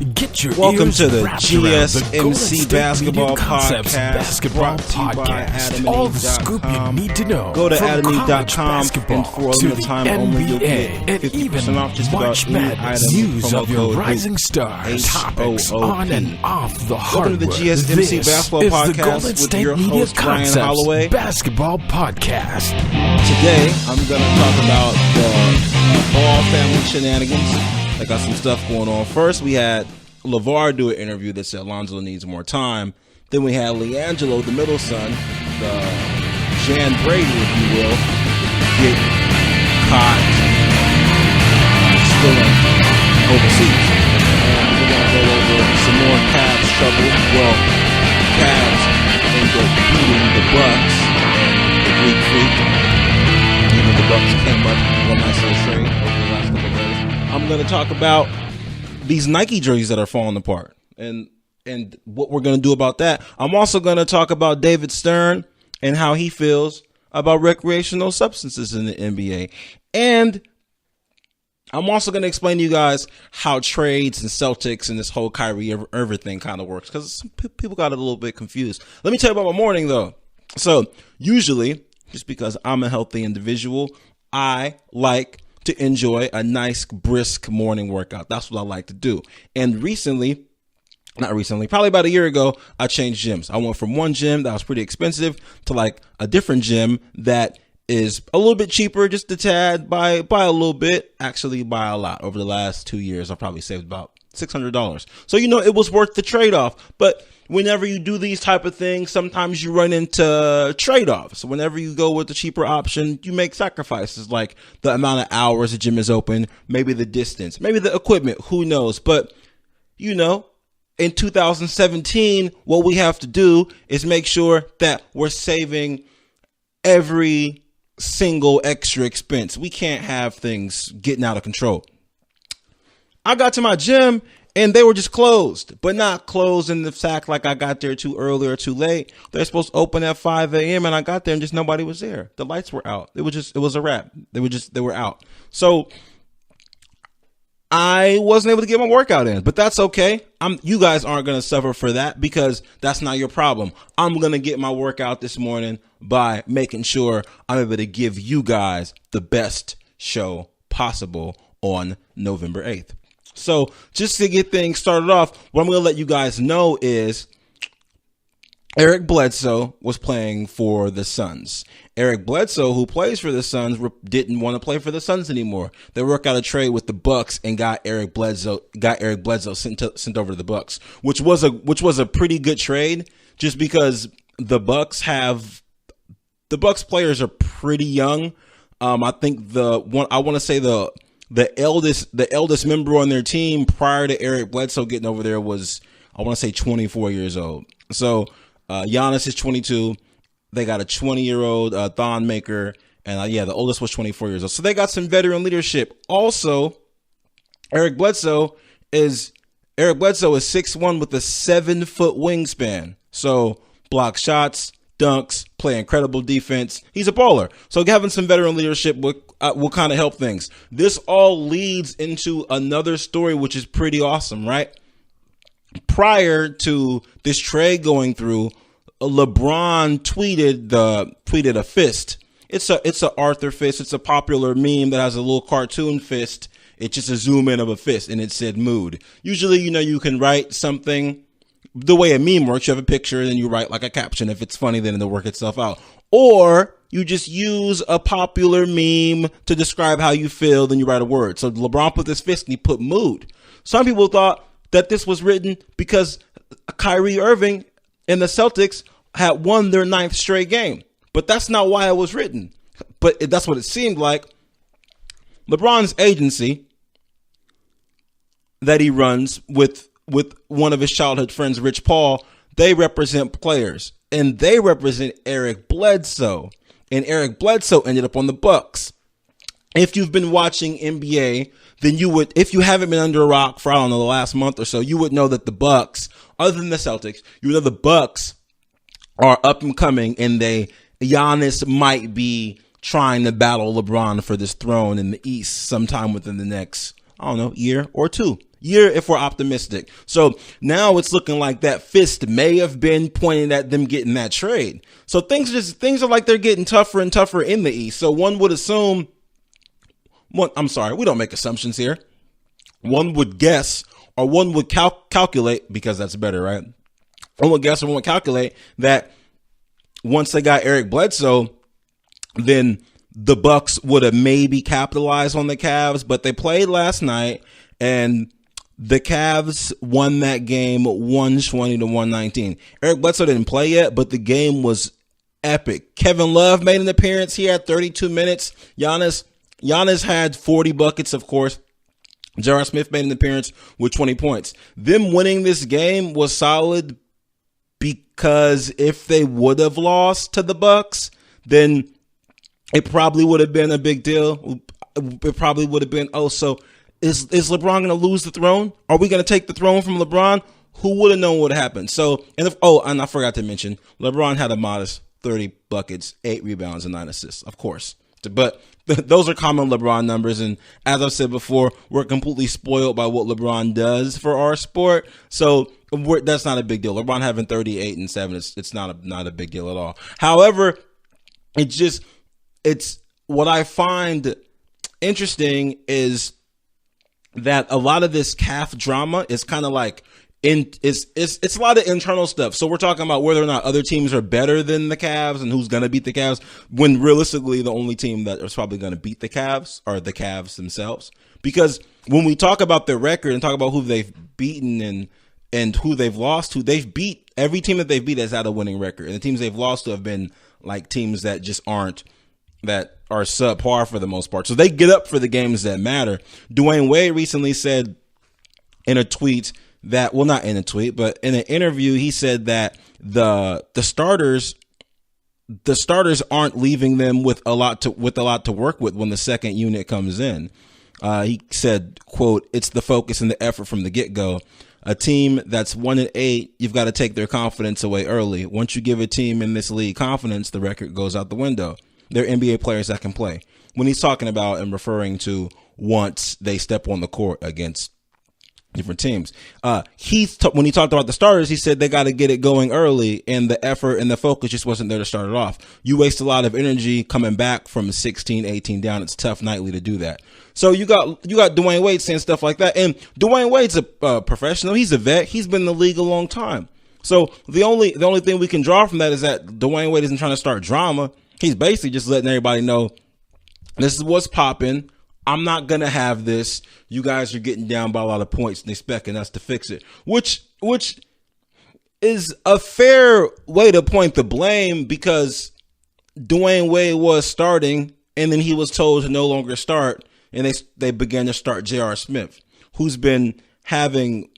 Get your Welcome ears to the wrapped around the Golden GSMC State Basketball Media Concepts Podcast, Basketball brought to you by Podcast. All the scoop you need to know. Go to from college adameve.com, basketball and for a to limited the time only, you'll NBA get and 50% even off just about March any Madness. item. News Promo of your code rising stars, HOOP. topics on and off the Welcome hardwood. to the GSMC This Basketball is Podcast the Golden with State your Media host, Brian Concepts Holloway. Basketball Podcast. Today, I'm going to talk about the Ball family shenanigans. I got some stuff going on. First, we had Lavar do an interview that said Lonzo needs more time. Then we had LiAngelo, the middle son, the Jan Brady, if you will, get caught stealing overseas. And we're going to go over some more Cavs trouble. Well, Cavs ended up beating the Bucks and the Greek Freak. Even the Bucks came up one nice little trade over the last couple of days. I'm going to talk about these Nike jerseys that are falling apart and what we're going to do about that. I'm also going to talk about David Stern and how he feels about recreational substances in the NBA. And I'm also going to explain to you guys how trades and Celtics and this whole Kyrie Irving thing kind of works, because some people got a little bit confused. Let me tell you about my morning, though. So usually, just because I'm a healthy individual, I like to enjoy a nice, brisk morning workout. That's what I like to do. And probably about a year ago, I changed gyms. I went from one gym that was pretty expensive to like a different gym that is a little bit cheaper, just a tad, by a little bit, actually by a lot. Over the last 2 years, I've probably saved about $600. So, it was worth the trade-off. But whenever you do these type of things, sometimes you run into trade-offs. So whenever you go with the cheaper option, you make sacrifices, like the amount of hours the gym is open, maybe the distance, maybe the equipment, who knows. But, in 2017, what we have to do is make sure that we're saving every single extra expense. We can't have things getting out of control. I got to my gym and they were just closed, but not closed in the fact like I got there too early or too late. They're supposed to open at 5 a.m. and I got there and just nobody was there. The lights were out. It was a wrap. They were out. So I wasn't able to get my workout in, but that's okay. You guys aren't going to suffer for that because that's not your problem. I'm going to get my workout this morning by making sure I'm able to give you guys the best show possible on November 8th. So just to get things started off, what I'm going to let you guys know is Eric Bledsoe was playing for the Suns. Eric Bledsoe, who plays for the Suns, didn't want to play for the Suns anymore. They worked out a trade with the Bucks and got Eric Bledsoe sent over to the Bucks, which was a pretty good trade, just because the Bucks players are pretty young. I think the eldest member on their team prior to Eric Bledsoe getting over there was, I want to say, 24 years old. So Giannis is 22. They got a 20-year-old Thon Maker, and the oldest was 24 years old. So they got some veteran leadership. Also, Eric Bledsoe is 6'1" with a 7-foot wingspan. So block shots, dunks, play incredible defense. He's a baller. So having some veteran leadership will kind of help things. This all leads into another story, which is pretty awesome, right? Prior to this trade going through, LeBron tweeted a fist. It's a Arthur fist. It's a popular meme that has a little cartoon fist. It's just a zoom in of a fist, and it said mood. Usually, you can write something the way a meme works. You have a picture, and then you write like a caption. If it's funny, then it'll work itself out. Or you just use a popular meme to describe how you feel, then you write a word. So LeBron put this fist, and he put mood. Some people thought that this was written because Kyrie Irving and the Celtics had won their 9th straight game. But that's not why it was written. But that's what it seemed like. LeBron's agency that he runs with one of his childhood friends, Rich Paul, they represent players. And they represent Eric Bledsoe. And Eric Bledsoe ended up on the Bucks. If you've been watching NBA, then you would, if you haven't been under a rock for, I don't know, the last month or so, you would know that the Bucks, other than the Celtics, you would know the Bucks are up and coming, and Giannis might be trying to battle LeBron for this throne in the East sometime within the next, I don't know, year or two. year if we're optimistic. So now it's looking like that fist may have been pointing at them getting that trade. So things are like they're getting tougher and tougher in the East. So one would assume, we don't make assumptions here. One would guess, or one would calculate, because that's better, right? One would guess or one would calculate that once they got Eric Bledsoe, then the Bucks would have maybe capitalized on the Cavs, but they played last night and the Cavs won that game 120-119. Eric Bledsoe didn't play yet, but the game was epic. Kevin Love made an appearance. He had 32 minutes. Giannis had 40 buckets, of course. J.R. Smith made an appearance with 20 points. Them winning this game was solid because if they would have lost to the Bucks, then it probably would have been a big deal. It probably would have been, so is LeBron going to lose the throne? Are we going to take the throne from LeBron? Who would have known what happened? So, and I forgot to mention, LeBron had a modest 30 buckets, 8 rebounds, and 9 assists, of course. But those are common LeBron numbers. And as I've said before, we're completely spoiled by what LeBron does for our sport. So that's not a big deal. LeBron having 38 and 7, it's not a big deal at all. However, it's what I find interesting is that a lot of this CAF drama is kind of like it's a lot of internal stuff. So we're talking about whether or not other teams are better than the Cavs and who's going to beat the Cavs, when realistically the only team that is probably going to beat the Cavs are the Cavs themselves. Because when we talk about their record and talk about who they've beaten and who they've lost to, they've beat every team that they've beat has had a winning record. And the teams they've lost to have been like teams that just that are subpar for the most part. So they get up for the games that matter. Dwayne Wade recently said in a tweet that, well, not in a tweet, but in an interview, he said that the starters aren't leaving them with a lot to work with when the second unit comes in. He said, quote, "It's the focus and the effort from the get-go. A team that's 1-8, you've got to take their confidence away early. Once you give a team in this league confidence, the record goes out the window. They're NBA players that can play." When he's talking about and referring to once they step on the court against different teams, when he talked about the starters, he said they got to get it going early, and the effort and the focus just wasn't there to start it off. You waste a lot of energy coming back from 16, 18 down. It's tough nightly to do that. So you got Dwayne Wade saying stuff like that, and Dwayne Wade's a professional. He's a vet. He's been in the league a long time. So the only thing we can draw from that is that Dwayne Wade isn't trying to start drama. He's basically just letting everybody know this is what's popping. I'm not going to have this. You guys are getting down by a lot of points and expecting us to fix it, which is a fair way to point the blame, because Dwayne Wade was starting and then he was told to no longer start, and they began to start J.R. Smith, who's been having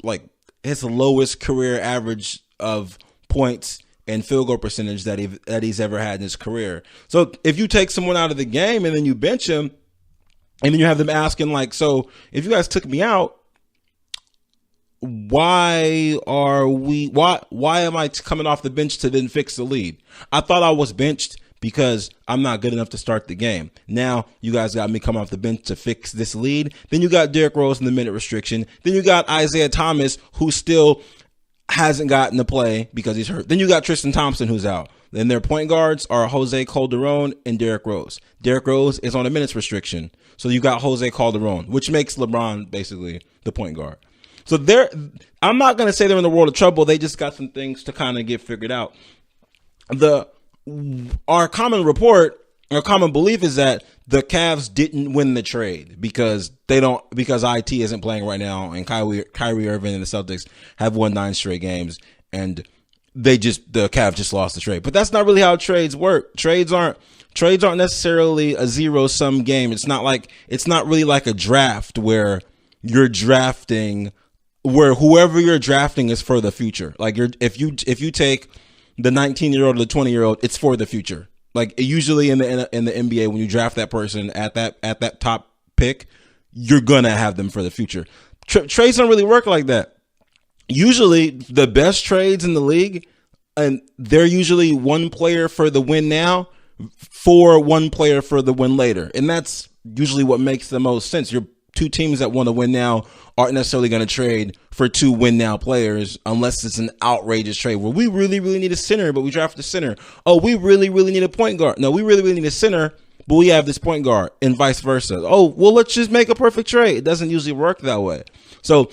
like his lowest career average of points and field goal percentage that he's ever had in his career. So if you take someone out of the game and then you bench him, and then you have them asking, like, so if you guys took me out, why am I coming off the bench to then fix the lead? I thought I was benched because I'm not good enough to start the game. Now you guys got me coming off the bench to fix this lead. Then you got Derrick Rose in the minute restriction. Then you got Isaiah Thomas, who still hasn't gotten to play because he's hurt. Then you got Tristan Thompson, who's out. Then their point guards are Jose Calderon and Derrick Rose. Derrick Rose is on a minutes restriction. So you got Jose Calderon, which makes LeBron basically the point guard. So I'm not going to say they're in the world of trouble. They just got some things to kind of get figured out. Our common belief is that the Cavs didn't win the trade because IT isn't playing right now, and Kyrie Irving and the Celtics have won 9 straight games, and the Cavs just lost the trade. But that's not really how trades work. Trades aren't necessarily a zero-sum game. It's not really like a draft where you're drafting, where whoever you're drafting is for the future. Like if you take the 19-year-old or the 20-year-old, it's for the future. Like usually in the NBA, when you draft that person at that top pick, you're gonna have them for the future. Trades don't really work like that. Usually the best trades in the league, and they're usually one player for the win now for one player for the win later. And that's usually what makes the most sense. You're two teams that want to win now aren't necessarily going to trade for two win now players unless it's an outrageous trade where we really, really need a center, but we drafted a center. Oh, we really, really need a point guard. No, we really, really need a center, but we have this point guard, and vice versa. Oh, well, let's just make a perfect trade. It doesn't usually work that way. So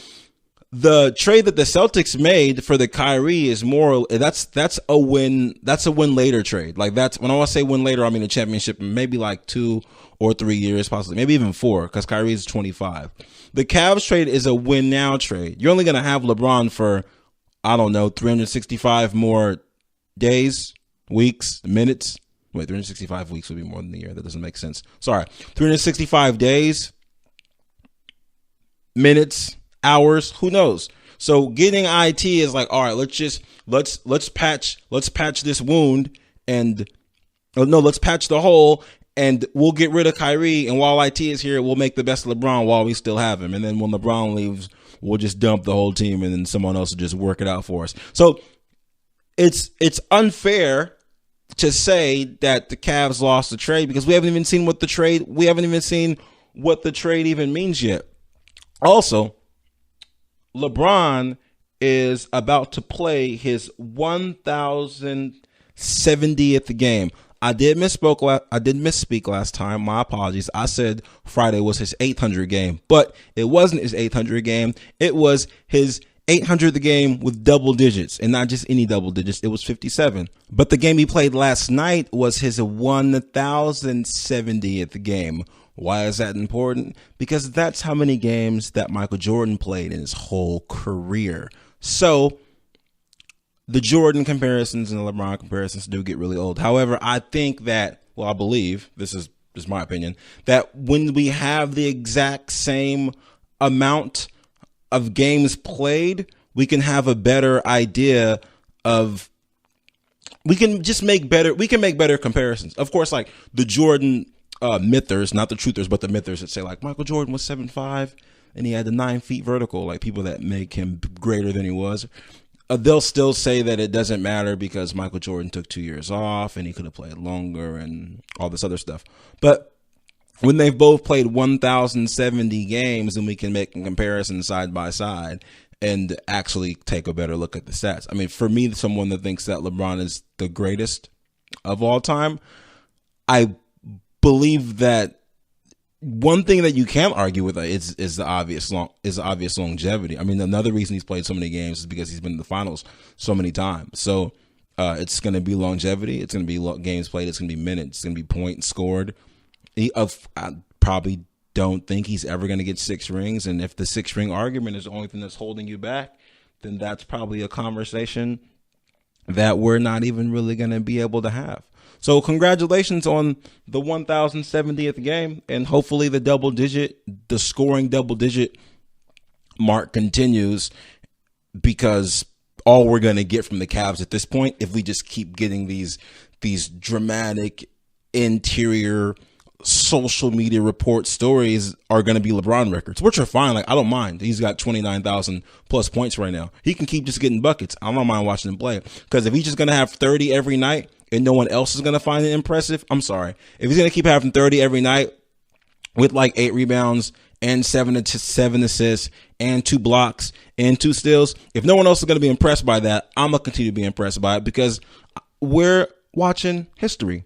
the trade that the Celtics made for the Kyrie is more, that's a win. That's a win later trade. Like that's, when I want to say win later, I mean a championship in maybe like 2 or 3 years, possibly, maybe even 4, because Kyrie is 25. The Cavs trade is a win now trade. You're only going to have LeBron for, I don't know, 365 more days, weeks, minutes. Wait, 365 weeks would be more than a year. That doesn't make sense. Sorry. 365 days, minutes, hours, who knows? So getting IT is like, all right, let's patch this wound and let's patch the hole and we'll get rid of Kyrie, and while IT is here, we'll make the best of LeBron while we still have him. And then when LeBron leaves, we'll just dump the whole team and then someone else will just work it out for us. So it's unfair to say that the Cavs lost the trade because we haven't even seen what the trade even means yet. Also, LeBron is about to play his 1,070th game. I did misspeak last time. My apologies. I said Friday was his 800th game, but it wasn't his 800th game. It was his 800th game with double digits, and not just any double digits. It was 57. But the game he played last night was his 1,070th game. Why is that important? Because that's how many games that Michael Jordan played in his whole career. So the Jordan comparisons and the LeBron comparisons do get really old. However, I think that, I believe, this is my opinion, that when we have the exact same amount of games played, we can have a better idea of, we can make better comparisons. Of course, like the Jordan mythers, not the truthers, but the mythers that say like Michael Jordan was 7'5" and he had the 9 feet vertical, like people that make him greater than he was. They'll still say that it doesn't matter because Michael Jordan took 2 years off and he could have played longer and all this other stuff. But when they've both played 1,070 games, then we can make a comparison side by side and actually take a better look at the stats. I mean, for me, someone that thinks that LeBron is the greatest of all time, I believe that one thing that you can't argue with is the obvious longevity. I mean, another reason he's played so many games is because he's been in the finals so many times. So it's going to be longevity. It's going to be games played. It's going to be minutes. It's going to be points scored. I probably don't think he's ever going to get 6 rings. And if the 6-ring argument is the only thing that's holding you back, then that's probably a conversation that we're not even really going to be able to have. So congratulations on the 1,070th game, and hopefully the scoring double digit mark continues, because all we're going to get from the Cavs at this point, if we just keep getting these dramatic interior social media report stories, are going to be LeBron records, which are fine. Like, I don't mind. He's got 29,000 plus points right now. He can keep just getting buckets. I don't mind watching him play, because if he's just going to have 30 every night and no one else is going to find it impressive, I'm sorry. If he's going to keep having 30 every night with like 8 rebounds and 7 assists and 2 blocks and 2 steals, if no one else is going to be impressed by that, I'm going to continue to be impressed by it, because we're watching history.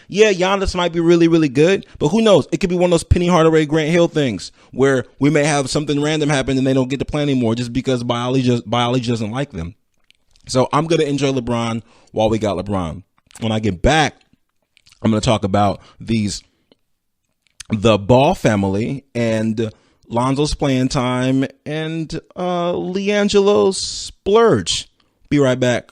Yeah, Giannis might be really, really good, but who knows? It could be one of those Penny Hardaway, Grant Hill things where we may have something random happen and they don't get to play anymore just because biology doesn't like them. So I'm going to enjoy LeBron while we got LeBron. When I get back, I'm going to talk about the Ball family and Lonzo's playing time and LiAngelo's splurge. Be right back.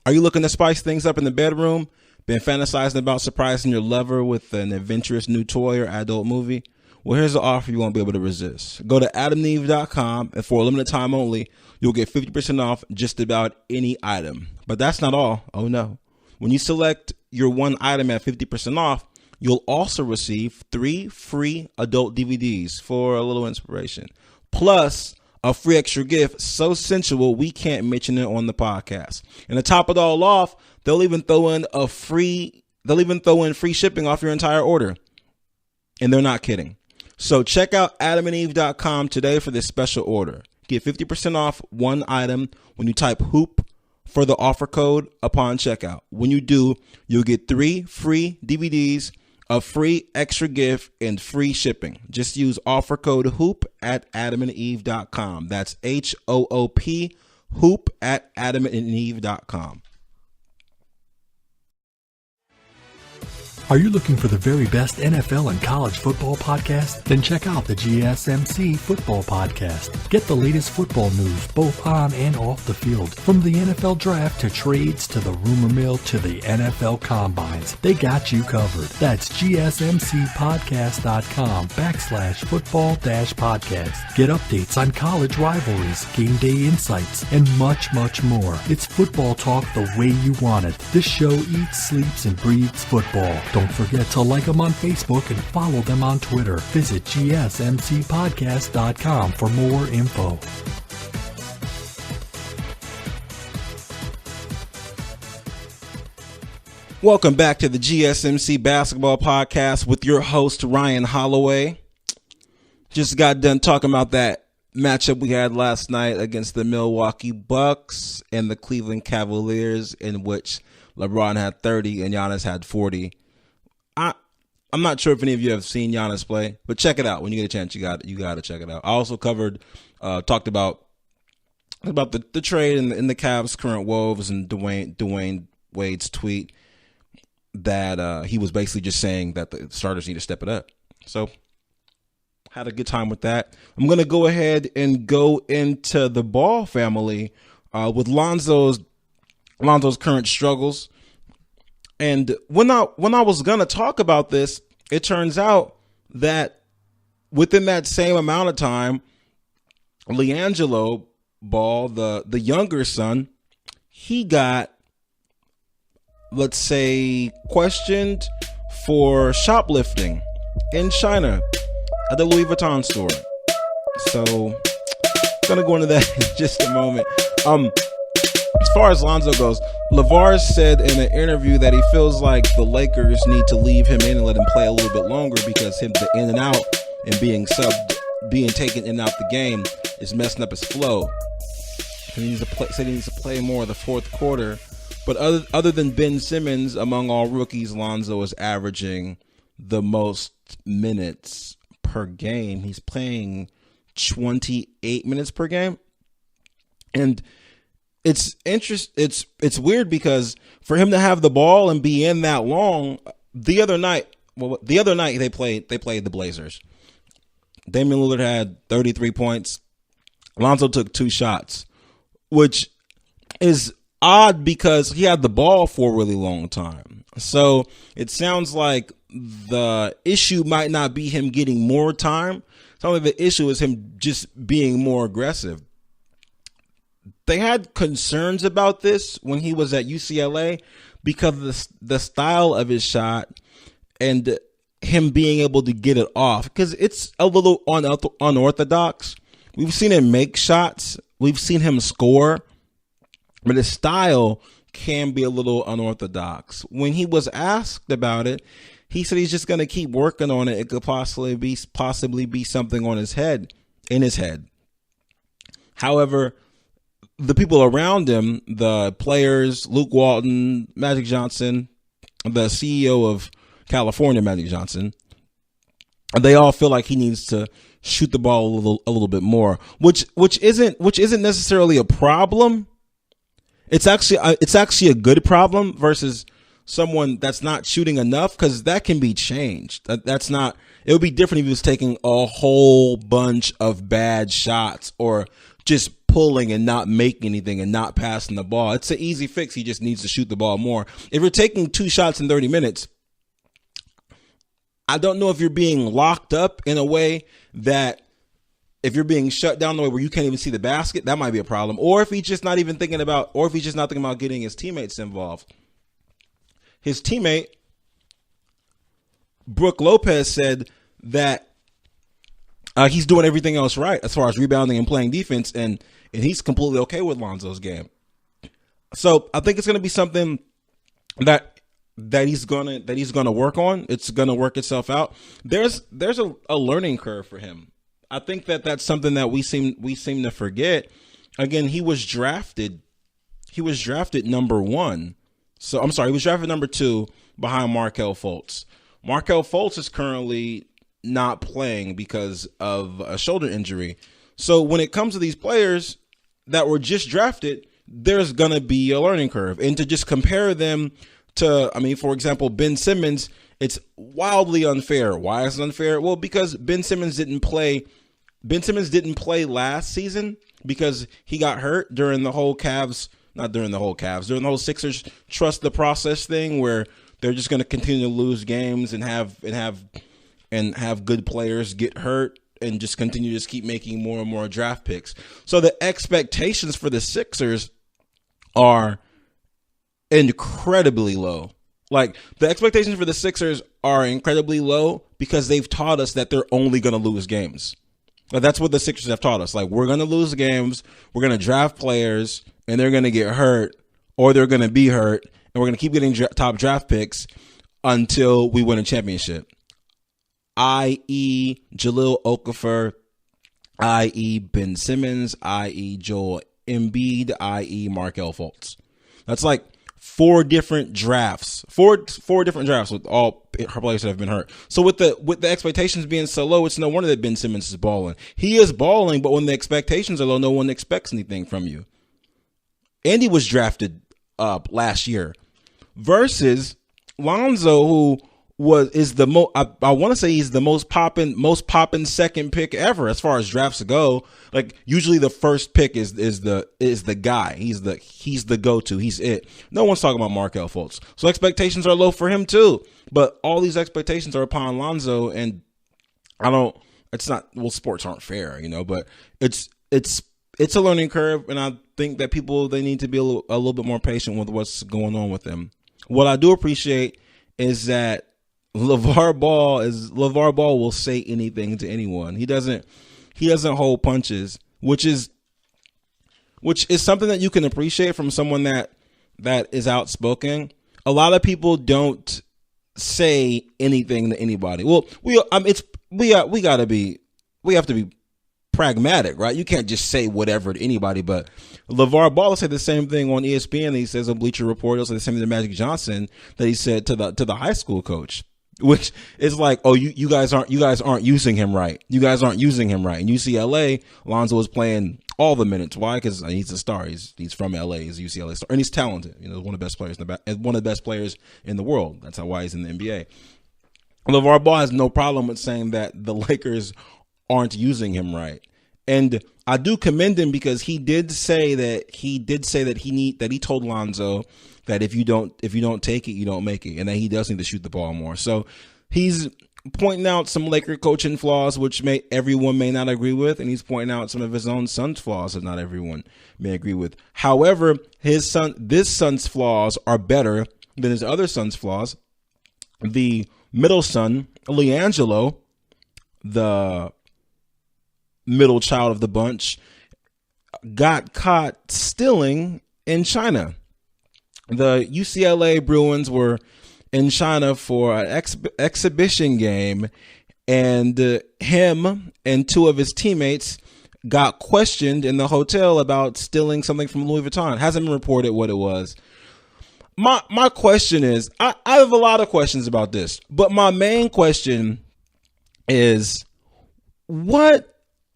Are you looking to spice things up in the bedroom? Been fantasizing about surprising your lover with an adventurous new toy or adult movie? Well, here's an offer you won't be able to resist. Go to adamneve.com, and for a limited time only, you'll get 50% off just about any item. But that's not all. Oh, no. When you select your one item at 50% off, you'll also receive 3 free adult DVDs for a little inspiration, plus a free extra gift so sensual we can't mention it on the podcast. And to top it all off, they'll even throw in free shipping off your entire order. and they're not kidding. So check out adamandeve.com today for this special order. Get 50% off one item when you type hoop for the offer code upon checkout. When you do, you'll get 3 free DVDs, a free extra gift, and free shipping. Just use offer code hoop at adamandeve.com. That's HOOP, hoop at adamandeve.com. Are you looking for the very best NFL and college football podcast? Then check out the GSMC Football Podcast. Get the latest football news both on and off the field. From the NFL Draft to trades to the rumor mill to the NFL Combines, they got you covered. That's GSMCpodcast.com/football-podcast. Get updates on college rivalries, game day insights, and much, much more. It's football talk the way you want it. This show eats, sleeps, and breathes football. Don't forget to like them on Facebook and follow them on Twitter. Visit GSMCpodcast.com for more info. Welcome back to the GSMC Basketball Podcast with your host, Ryan Holloway. Just got done talking about that matchup we had last night against the Milwaukee Bucks and the Cleveland Cavaliers, in which LeBron had 30 and Giannis had 40. I'm not sure if any of you have seen Giannis play, but check it out when you get a chance. You got to check it out. I also talked about the trade and the Cavs' current woes, and Dwayne Wade's tweet that he was basically just saying that the starters need to step it up. So had a good time with that. I'm going to go ahead and go into the Ball family with Lonzo's current struggles. And when I was going to talk about this, it turns out that within that same amount of time, LiAngelo Ball, the younger son, he got, let's say, questioned for shoplifting in China at the Louis Vuitton store. So I'm going to go into that in just a moment. As far as Lonzo goes, Lavar said in an interview that he feels like the Lakers need to leave him in and let him play a little bit longer, because him the in and out and being taken in and out the game is messing up his flow. He needs to play more of the fourth quarter. But other than Ben Simmons, among all rookies, Lonzo is averaging the most minutes per game. He's playing 28 minutes per game. And it's weird because for him to have the ball and be in that long, the other night they played the Blazers. Damian Lillard had 33 points. Lonzo took 2 shots, which is odd because he had the ball for a really long time. So it sounds like the issue might not be him getting more time. It sounds like the issue is him just being more aggressive. They had concerns about this when he was at UCLA because of the style of his shot and him being able to get it off, because it's a little unorthodox. We've seen him make shots. We've seen him score, but his style can be a little unorthodox. When he was asked about it, he said he's just going to keep working on it. It could possibly be something in his head. However, the people around him, the players, Luke Walton, Magic Johnson, the CEO of California, Magic Johnson, they all feel like he needs to shoot the ball a little bit more, which isn't necessarily a problem. It's actually a good problem versus someone that's not shooting enough, because that can be changed. It would be different if he was taking a whole bunch of bad shots or just pulling and not making anything and not passing the ball. It's an easy fix. He just needs to shoot the ball more. If you're taking 2 shots in 30 minutes, I don't know if you're being locked up in a way that if you're being shut down the way where you can't even see the basket, that might be a problem. Or if he's just not thinking about getting his teammates involved. His teammate, Brooke Lopez, said that he's doing everything else right as far as rebounding and playing defense, and he's completely okay with Lonzo's game. So I think it's going to be something that that he's gonna work on. It's gonna work itself out. There's a learning curve for him. I think that's something that we seem to forget. Again, he was drafted number 1. So I'm sorry, he was drafted number 2 behind Markelle Fultz. Markelle Fultz is currently not playing because of a shoulder injury. So when it comes to these players that were just drafted, there's going to be a learning curve. And to just compare them to, for example, Ben Simmons, it's wildly unfair. Why is it unfair? Well, because Ben Simmons didn't play last season because he got hurt during the whole during the whole Sixers trust the process thing where they're just going to continue to lose games and have good players get hurt and just continue to keep making more and more draft picks. So the expectations for the Sixers are incredibly low. Like, the expectations for the Sixers are incredibly low because they've taught us that they're only going to lose games. Like, that's what the Sixers have taught us. Like, we're going to lose games, we're going to draft players, and they're going to get hurt, or they're going to be hurt, and we're going to keep getting top draft picks until we win a championship. I.e. Jahlil Okafor, i.e. Ben Simmons, i.e. Joel Embiid, i.e. Markelle Fultz. That's like 4 different drafts. Four different drafts with all her players that have been hurt. So with the expectations being so low, it's no wonder that Ben Simmons is balling. He is balling, but when the expectations are low, no one expects anything from you. Andy was drafted last year versus Lonzo, who is the most. I want to say he's the most poppin' second pick ever as far as drafts go. Like, usually the first pick is the guy. He's the go-to. He's it. No one's talking about Markelle Fultz. So expectations are low for him too. But all these expectations are upon Lonzo, and it's not. Well, sports aren't fair, but it's a learning curve, and I think that they need to be a little bit more patient with what's going on with them. What I do appreciate is that Lavar Ball will say anything to anyone. He doesn't hold punches, which is something that you can appreciate from someone that is outspoken. A lot of people don't say anything to anybody. Well, we have to be pragmatic, right? You can't just say whatever to anybody. But LeVar Ball said the same thing on ESPN. He says on Bleacher Report. He'll say the same thing to Magic Johnson that he said to the high school coach, which is like, oh, you guys aren't using him right. You guys aren't using him right. In UCLA, Lonzo was playing all the minutes. Why? Because he's a star. He's from LA. He's a UCLA star, and he's talented. One of the best players one of the best players in the world. That's why he's in the NBA. LeVar Ball has no problem with saying that the Lakers aren't using him right. And I do commend him because he said that he told Lonzo that if you don't take it, you don't make it, and that he does need to shoot the ball more. So he's pointing out some Laker coaching flaws, which everyone may not agree with, and he's pointing out some of his own son's flaws that not everyone may agree with. However, this son's flaws are better than his other son's flaws. The middle son, LiAngelo, the middle child of the bunch, got caught stealing in China. The UCLA Bruins were in China for an exhibition game, and him and 2 of his teammates got questioned in the hotel about stealing something from Louis Vuitton. It hasn't been reported what it was. My question is, I have a lot of questions about this, but my main question is, what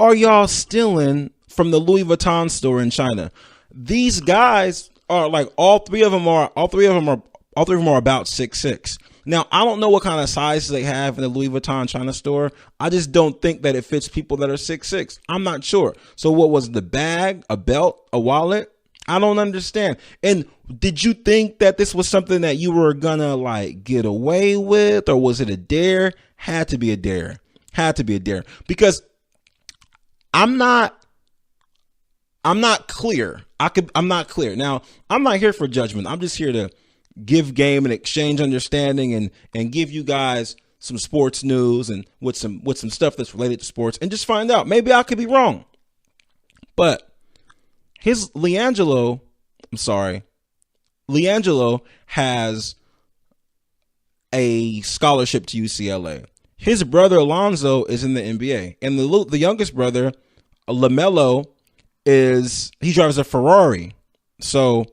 are y'all stealing from the Louis Vuitton store in China? These guys are like, all three of them are about 6'6". Now, I don't know what kind of sizes they have in the Louis Vuitton China store. I just don't think that it fits people that are 6'6". I'm not sure. So what was the bag, a belt, a wallet? I don't understand. And did you think that this was something that you were gonna like get away with, or was it a dare? Had to be a dare. Because I'm not clear. I'm not clear. Now, I'm not here for judgment. I'm just here to give game and exchange understanding and give you guys some sports news and with some stuff that's related to sports, and just find out. Maybe I could be wrong. But LiAngelo has a scholarship to UCLA. His brother Lonzo is in the NBA, and the youngest brother, LaMelo, he drives a Ferrari. So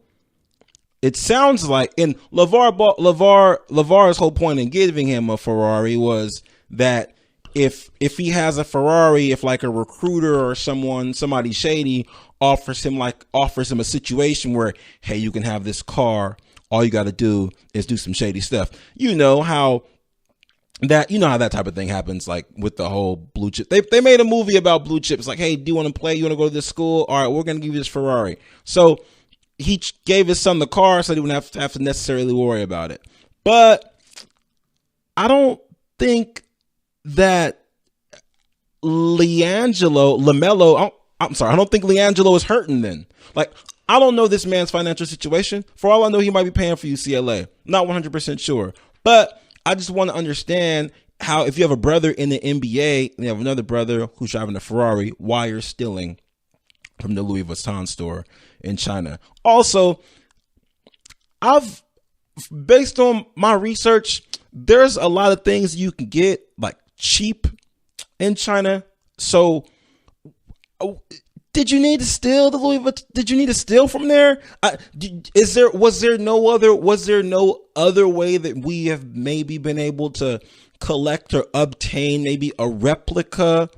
it sounds like, and Lavar's whole point in giving him a Ferrari was that if he has a Ferrari, if like a recruiter or somebody shady offers him a situation where, hey, you can have this car, all you got to do is do some shady stuff. You know how that type of thing happens, like with the whole blue chip. They made a movie about blue chips. Like, hey, do you want to play? You want to go to this school? All right, we're going to give you this Ferrari. So he gave his son the car so he wouldn't have to necessarily worry about it. But I don't think that LaMelo, I'm sorry, I don't think LiAngelo is hurting then. Like, I don't know this man's financial situation. For all I know, he might be paying for UCLA. Not 100% sure. But I just want to understand how, if you have a brother in the NBA and you have another brother who's driving a Ferrari, why you're stealing from the Louis Vuitton store in China. Also, based on my research, there's a lot of things you can get like cheap in China. So did you need to steal the Louis Vuitton? Did you need to steal from there? Was there no other way that we have maybe been able to collect or obtain maybe a replica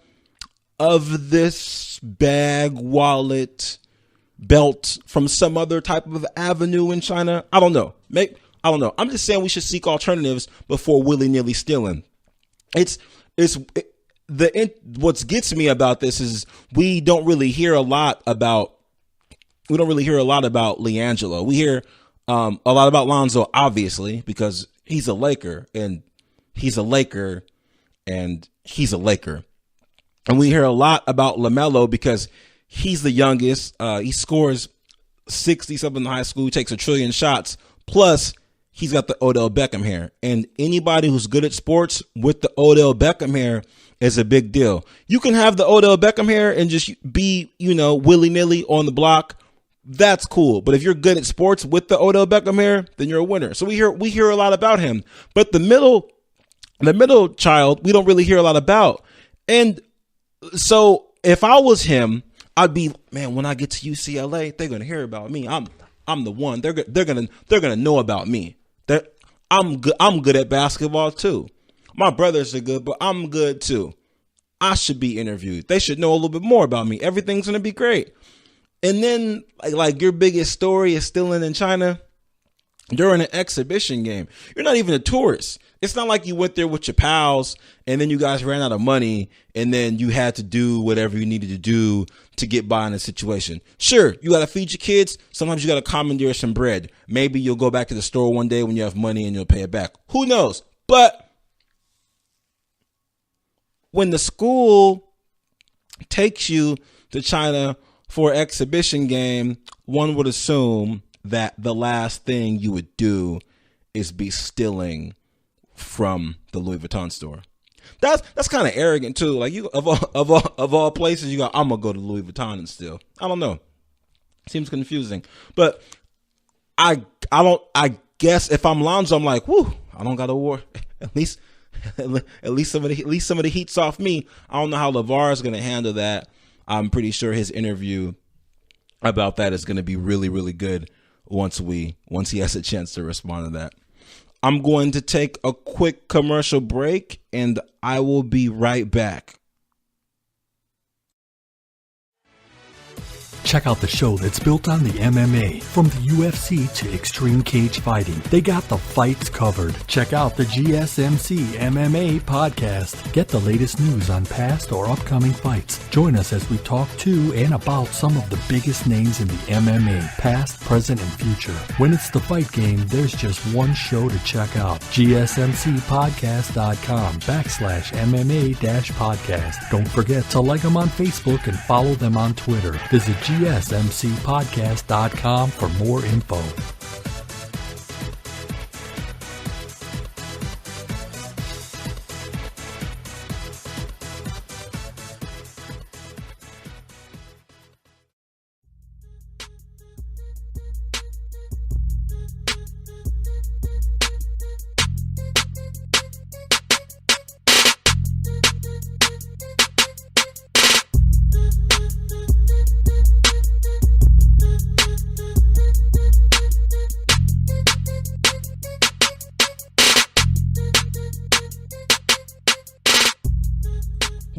of this bag, wallet, belt from some other type of avenue in China? I don't know. I don't know. I'm just saying we should seek alternatives before willy-nilly stealing. What gets me about this is we don't really hear a lot about LiAngelo. We hear a lot about Lonzo, obviously, because he's a Laker and he's a Laker. And we hear a lot about LaMelo because he's the youngest. He scores 60 something in high school, takes 1 trillion shots, plus he's got the Odell Beckham hair. And anybody who's good at sports with the Odell Beckham hair is a big deal. You can have the Odell Beckham hair and just be, willy-nilly on the block. That's cool. But if you're good at sports with the Odell Beckham hair, then you're a winner. So we hear a lot about him. But the middle child, we don't really hear a lot about. And so if I was him, I'd be, man, when I get to UCLA, they're going to hear about me. I'm the one. They're going to know about me. I'm good at basketball too. My brothers are good, but I'm good too. I should be interviewed. They should know a little bit more about me. Everything's going to be great. And then like your biggest story is stealing in China during an exhibition game. You're not even a tourist. It's not like you went there with your pals and then you guys ran out of money and then you had to do whatever you needed to do to get by in a situation. Sure, you got to feed your kids. Sometimes you got to commandeer some bread. Maybe you'll go back to the store one day when you have money and you'll pay it back. Who knows? But when the school takes you to China for an exhibition game, one would assume that the last thing you would do is be stealing from the Louis Vuitton store. That's kind of arrogant too. Like, you of all places, you go, I'm gonna go to Louis Vuitton and steal. I don't know. Seems confusing, but I guess if I'm Lonzo, I'm like, whoo, I don't got to worry. At least some of the heat's off me. I don't know how Lavar is gonna handle that. I'm pretty sure his interview about that is gonna be really, really good once he has a chance to respond to that. I'm going to take a quick commercial break and I will be right back. Check out the show that's built on the MMA. From the UFC to Extreme Cage Fighting, they got the fights covered. Check out the GSMC MMA podcast. Get the latest news on past or upcoming fights. Join us as we talk to and about some of the biggest names in the MMA, past, present, and future. When it's the fight game, there's just one show to check out. GSMCpodcast.com/MMA-podcast. Don't forget to like them on Facebook and follow them on Twitter. Visit GSMCpodcast.com for more info.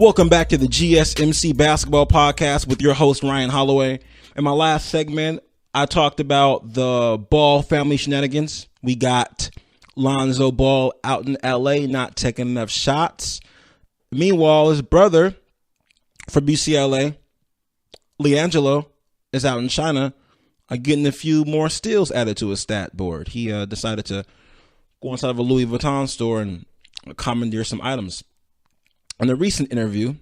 Welcome back to the GSMC Basketball Podcast with your host, Ryan Holloway. In my last segment, I talked about the Ball family shenanigans. We got Lonzo Ball out in LA not taking enough shots. Meanwhile, his brother from UCLA, LiAngelo, is out in China getting a few more steals added to his stat board. He decided to go inside of a Louis Vuitton store and commandeer some items. In a recent interview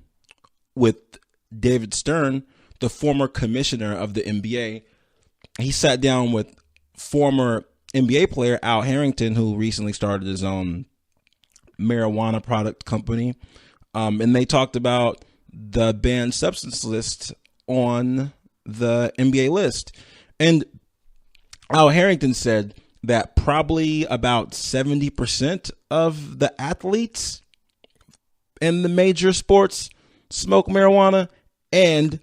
with David Stern, the former commissioner of the NBA, he sat down with former NBA player Al Harrington, who recently started his own marijuana product company. And they talked about the banned substance list on the NBA list. And Al Harrington said that probably about 70% of the athletes in the major sports smoke marijuana, and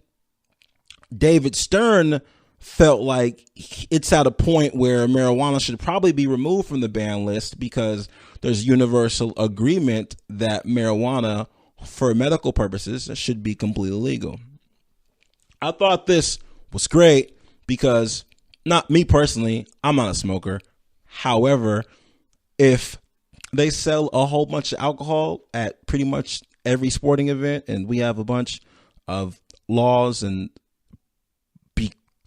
David Stern felt like it's at a point where marijuana should probably be removed from the ban list because there's universal agreement that marijuana for medical purposes should be completely legal. I thought this was great because, not me personally, I'm not a smoker. However, if they sell a whole bunch of alcohol at pretty much every sporting event, and we have a bunch of laws and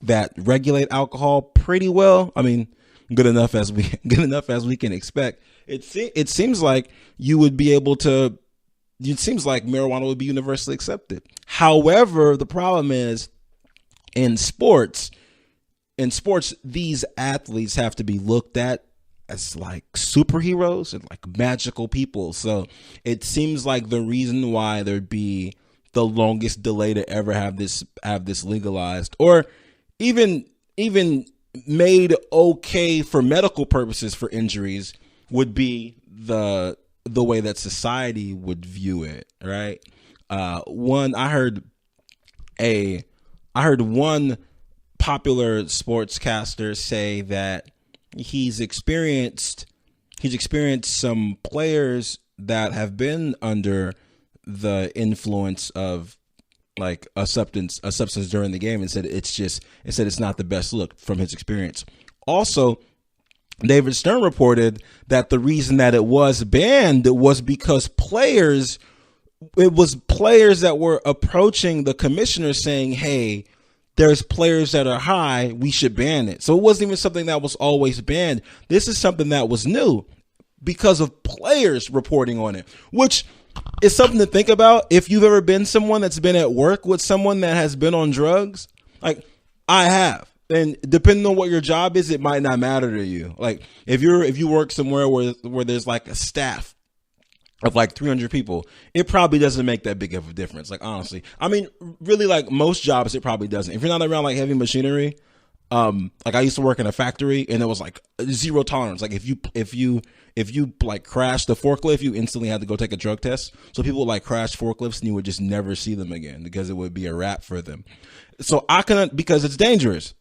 that regulate alcohol pretty well. I mean, good enough as we can expect. It seems like you would be able to. It seems like marijuana would be universally accepted. However, the problem is in sports, these athletes have to be looked at as like superheroes and like magical people. So it seems like the reason why there'd be the longest delay to ever have this legalized, or even made okay for medical purposes for injuries, would be the way that society would view it, right? I heard one popular sportscaster say that he's experienced some players that have been under the influence of like a substance during the game, and said it's not the best look from his experience. Also, David Stern reported that the reason that it was banned was because players that were approaching the commissioner saying, hey, there's players that are high, we should ban it. So it wasn't even something that was always banned. This is something that was new because of players reporting on it, which is something to think about. If you've ever been someone that's been at work with someone that has been on drugs, like I have. And depending on what your job is, it might not matter to you. Like if you work somewhere where there's like a staff of like 300 people, it probably doesn't make that big of a difference. Like, honestly, I mean, really, like most jobs, it probably doesn't. If you're not around like heavy machinery, like I used to work in a factory and it was like zero tolerance. Like if you like crashed the forklift, you instantly had to go take a drug test. So people would like crash forklifts and you would just never see them again because it would be a wrap for them. So because it's dangerous.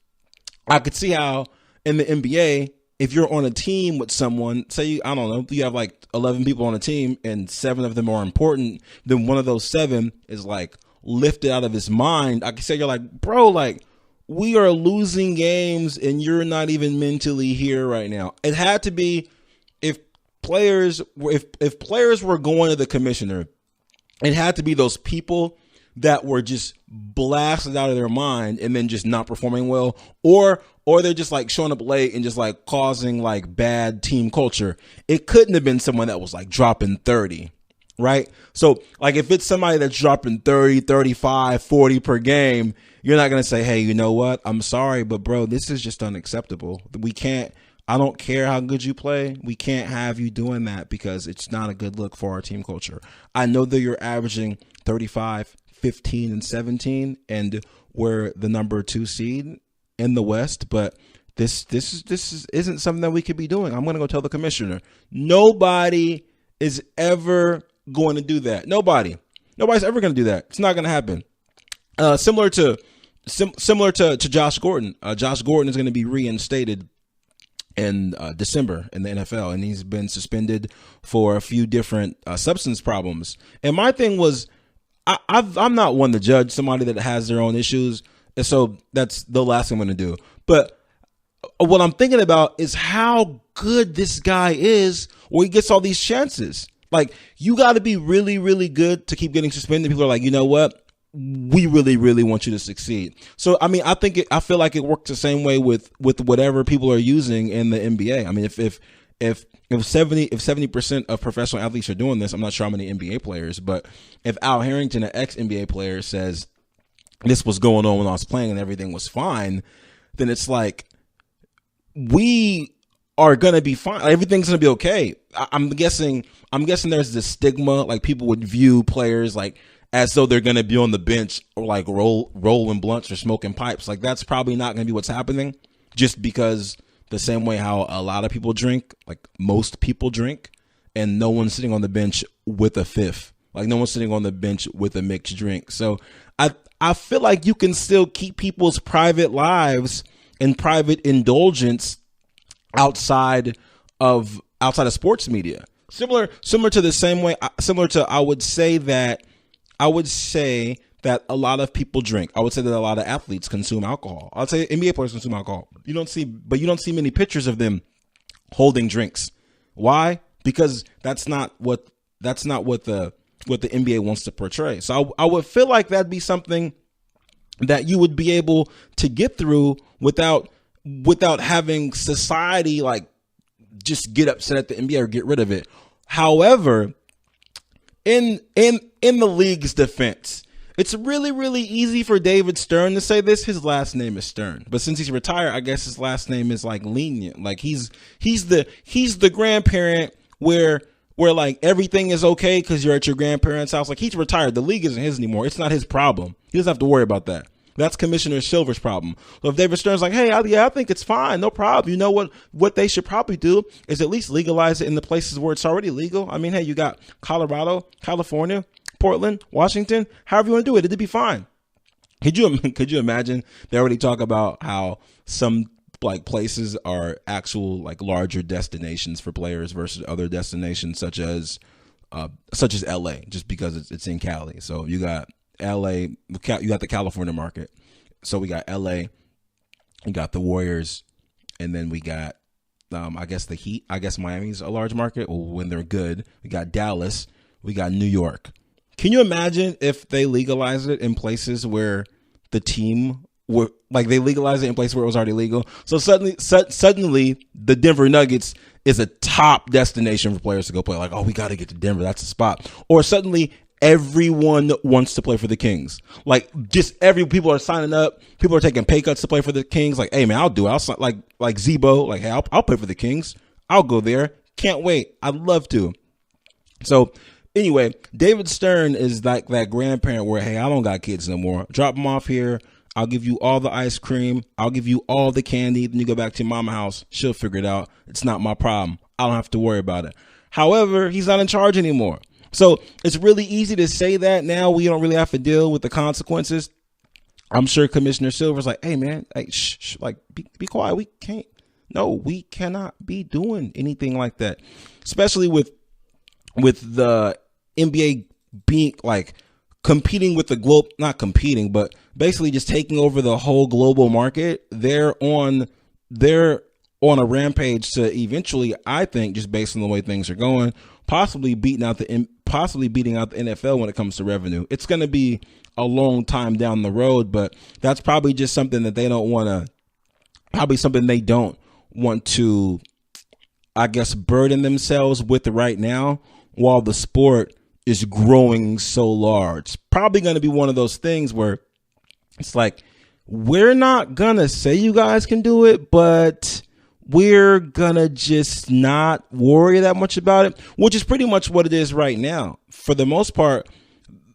I could see how in the NBA, if you're on a team with someone, say you have like 11 people on a team and 7 of them are important, then one of those 7 is like lifted out of his mind. I could say you're like, bro, like we are losing games and you're not even mentally here right now. It had to be if players were going to the commissioner, it had to be those people that were just blasted out of their mind and then just not performing well, or they're just like showing up late and just like causing like bad team culture. It couldn't have been someone that was like dropping 30, right? So like if it's somebody that's dropping 30, 35, 40 per game, you're not going to say, hey, you know what? I'm sorry, but bro, this is just unacceptable. I don't care how good you play. We can't have you doing that because it's not a good look for our team culture. I know that you're averaging 35, 15, and 17, and we're the number 2 seed in the West, but this isn't something that we could be doing. I'm going to go tell the commissioner. Nobody is ever going to do that. Nobody's ever going to do that. It's not going to happen. Similar to Josh Gordon. Josh Gordon is going to be reinstated in December in the NFL, and he's been suspended for a few different substance problems. And my thing was, I'm not one to judge somebody that has their own issues, and so that's the last thing I'm going to do. But what I'm thinking about is how good this guy is where he gets all these chances. Like, you got to be really, really good to keep getting suspended. People are like, you know what? We really, really want you to succeed. So, I mean, I feel like it works the same way with whatever people are using in the NBA. I mean, if 70% of professional athletes are doing this, I'm not sure how many NBA players, but if Al Harrington, an ex-NBA player, says this was going on when I was playing and everything was fine, then it's like, we are going to be fine. Everything's going to be okay. I'm guessing there's this stigma, like people would view players like as though they're going to be on the bench or like rolling blunts or smoking pipes. Like, that's probably not going to be what's happening, just because the same way how a lot of people drink, like most people drink, and no one's sitting on the bench with a fifth. Like, no one's sitting on the bench with a mixed drink. So I feel like you can still keep people's private lives and private indulgence outside of sports media. Similar to the same way, I would say that a lot of people drink. I would say that a lot of athletes consume alcohol. I would say NBA players consume alcohol. You don't see many pictures of them holding drinks. Why? Because that's not what the NBA wants to portray. So I would feel like that'd be something that you would be able to get through without having society like just get upset at the NBA or get rid of it. However, in the league's defense, it's really, really easy for David Stern to say this. His last name is Stern, but since he's retired, I guess his last name is like lenient. Like, he's the grandparent where like everything is okay because you're at your grandparents' house. Like, he's retired. The league isn't his anymore. It's not his problem. He doesn't have to worry about that. That's Commissioner Silver's problem. So if David Stern's like, hey, I think it's fine, no problem. You know what they should probably do is at least legalize it in the places where it's already legal. I mean, hey, you got Colorado, California, Portland, Washington, however you want to do it, it'd be fine. Could you imagine? They already talk about how some like places are actual like larger destinations for players versus other destinations such as LA, just because it's in Cali. So you got LA, you got the California market. So we got LA, you got the Warriors, and then we got I guess the Heat. I guess Miami's a large market when they're good. We got Dallas, we got New York. Can you imagine if they legalize it in places where the team were like they legalized it in places where it was already legal? So suddenly the Denver Nuggets is a top destination for players to go play. Like, oh, we got to get to Denver. That's the spot. Or suddenly everyone wants to play for the Kings. Like, just people are signing up. People are taking pay cuts to play for the Kings. Like, hey man, I'll do it. I'll like Zebo. Like, hey, I'll play for the Kings. I'll go there. Can't wait. I'd love to. So anyway, David Stern is like that grandparent where, hey, I don't got kids no more. Drop them off here. I'll give you all the ice cream. I'll give you all the candy. Then you go back to your mama's house. She'll figure it out. It's not my problem. I don't have to worry about it. However, he's not in charge anymore. So it's really easy to say that now. We don't really have to deal with the consequences. I'm sure Commissioner Silver's like, hey man, hey, shh, like be quiet. We cannot be doing anything like that. Especially with the NBA being like competing with the globe, not competing, but basically just taking over the whole global market. They're on a rampage to eventually, I think, just based on the way things are going, possibly beating out the NFL when it comes to revenue. It's going to be a long time down the road, but that's probably just something that they don't want to, I guess, burden themselves with right now while the sport is growing so large. It's probably going to be one of those things where it's like, we're not going to say you guys can do it, but we're going to just not worry that much about it, which is pretty much what it is right now. For the most part,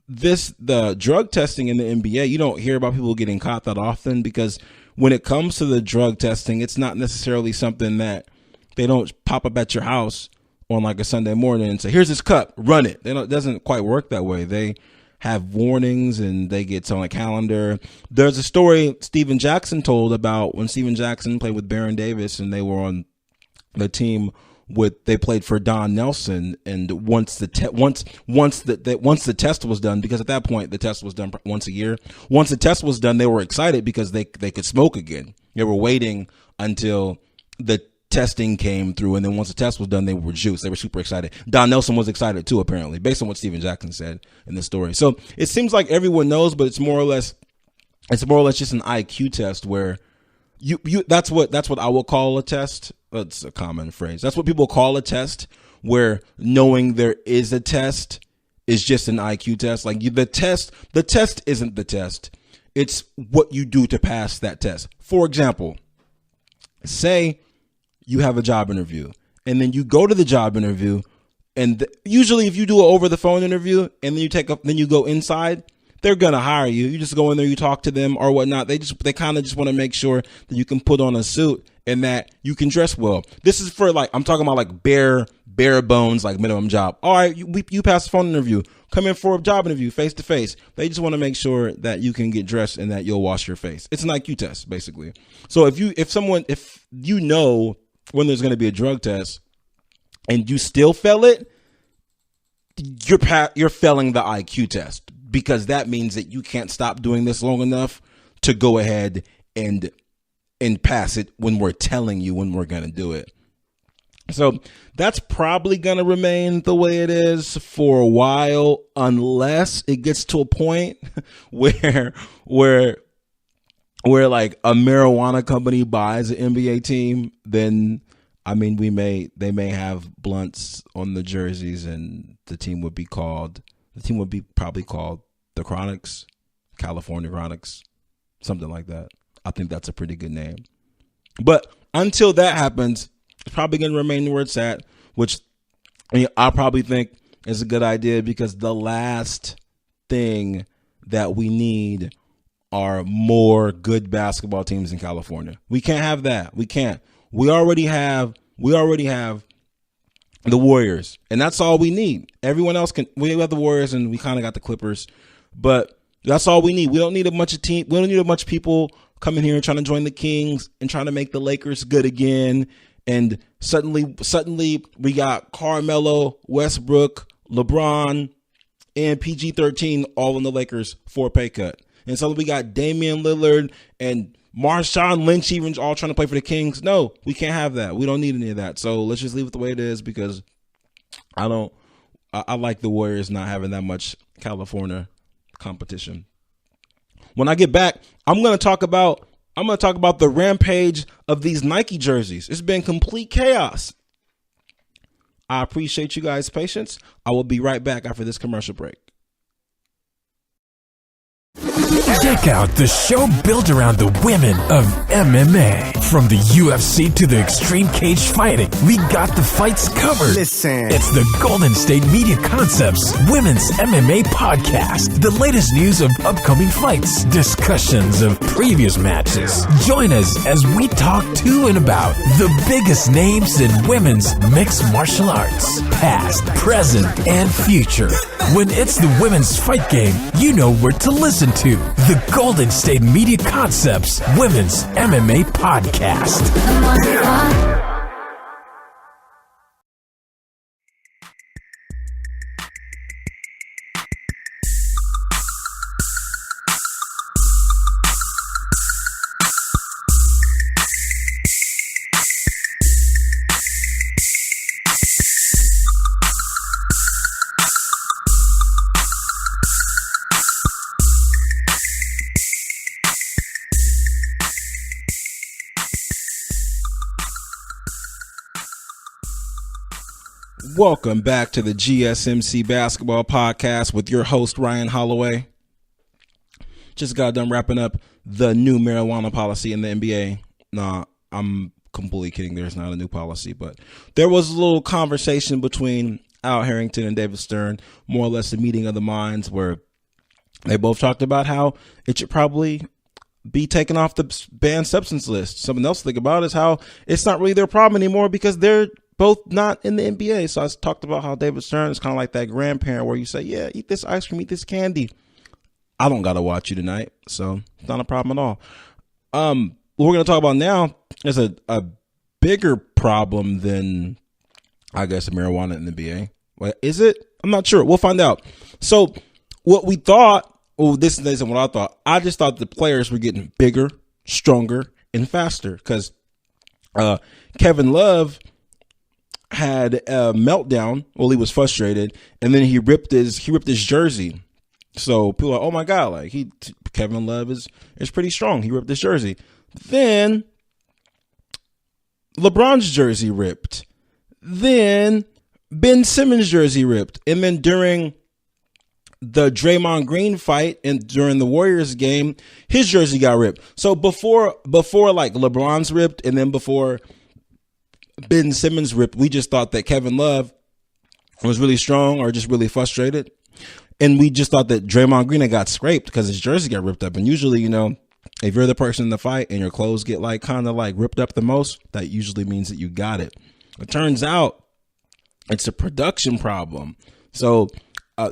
the drug testing in the NBA, you don't hear about people getting caught that often because when it comes to the drug testing, it's not necessarily something that they don't pop up at your house on like a Sunday morning and say, here's this cup, run it. It doesn't quite work that way. They have warnings and they get on a calendar. There's a story Steven Jackson told about when Steven Jackson played with Baron Davis and they were on the team they played for Don Nelson, and once the test was done, because at that point the test was done once a year. Once the test was done, they were excited because they could smoke again. They were waiting until the testing came through, and then once the test was done, they were juiced. They were super excited. Don Nelson was excited too, apparently, based on what Steven Jackson said in the story. So it seems like everyone knows, but it's more or less just an IQ test where you that's what I will call a test. That's a common phrase. That's what people call a test, where knowing there is a test is just an IQ test. Like the test isn't the test. It's what you do to pass that test. For example, say you have a job interview and then you go to the job interview, and usually if you do an over the phone interview and then you go inside, they're going to hire you. You just go in there, you talk to them or whatnot. They kind of just want to make sure that you can put on a suit and that you can dress well. This is for I'm talking about like bare bones, like minimum job. All right, you pass the phone interview. Come in for a job interview face to face. They just want to make sure that you can get dressed and that you'll wash your face. It's an IQ test, basically. So if you know when there's going to be a drug test and you still fail it, you're failing the IQ test, because that means that you can't stop doing this long enough to go ahead and pass it when we're telling you when we're going to do it. So that's probably going to remain the way it is for a while, unless it gets to a point where like a marijuana company buys an NBA team. Then, I mean, they may have blunts on the jerseys, and the team would be probably called the Chronics, California Chronics, something like that. I think that's a pretty good name. But until that happens, it's probably going to remain where it's at, which I probably think is a good idea, because the last thing that we need are more good basketball teams in California. We can't have that. We can't. We already have the Warriors, and that's all we need. Everyone else we have the Warriors, and we kind of got the Clippers, but that's all we need. We don't need a bunch of we don't need a bunch of people coming here and trying to join the Kings and trying to make the Lakers good again. And suddenly we got Carmelo, Westbrook, LeBron, and PG-13 all in the Lakers for a pay cut. And suddenly we got Damian Lillard and Marshawn Lynch even all trying to play for the Kings. No, we can't have that. We don't need any of that. So let's just leave it the way it is, because I like the Warriors not having that much California competition. When I get back, I'm going to talk about the rampage of these Nike jerseys. It's been complete chaos. I appreciate you guys' patience. I will be right back after this commercial break. Check out the show built around the women of MMA. From the UFC to the extreme cage fighting, we got the fights covered. Listen. It's the Golden State Media Concepts Women's MMA Podcast. The latest news of upcoming fights, discussions of previous matches. Join us as we talk to and about the biggest names in women's mixed martial arts, past, present, and future. When it's the women's fight game, you know where to listen to. The Golden State Media Concepts Women's MMA Podcast. Welcome back to the GSMC Basketball Podcast with your host, Ryan Holloway. Just got done wrapping up the new marijuana policy in the NBA. Nah, I'm completely kidding. There's not a new policy, but there was a little conversation between Al Harrington and David Stern, more or less a meeting of the minds, where they both talked about how it should probably be taken off the banned substance list. Something else to think about is how it's not really their problem anymore, because they're both not in the NBA. So I talked about how David Stern is kind of like that grandparent where you say, yeah, eat this ice cream, eat this candy. I don't got to watch you tonight, so it's not a problem at all. What we're going to talk about now is a bigger problem than I guess marijuana in the NBA. What is it? I'm not sure. We'll find out. So what we thought, this isn't what I thought. I just thought the players were getting bigger, stronger, and faster because Kevin Love had a meltdown. Well, he was frustrated, and then he ripped his jersey. So people are like, oh my God, like Kevin Love is pretty strong. He ripped his jersey. Then LeBron's jersey ripped. Then Ben Simmons' jersey ripped. And then during the Draymond Green fight and during the Warriors game, his jersey got ripped. So before like LeBron's ripped and then before Ben Simmons ripped, we just thought that Kevin Love was really strong or just really frustrated. And we just thought that Draymond Green had got scraped because his jersey got ripped up. And usually, if you're the person in the fight and your clothes get like kind of like ripped up the most, that usually means that you got it. It turns out it's a production problem. So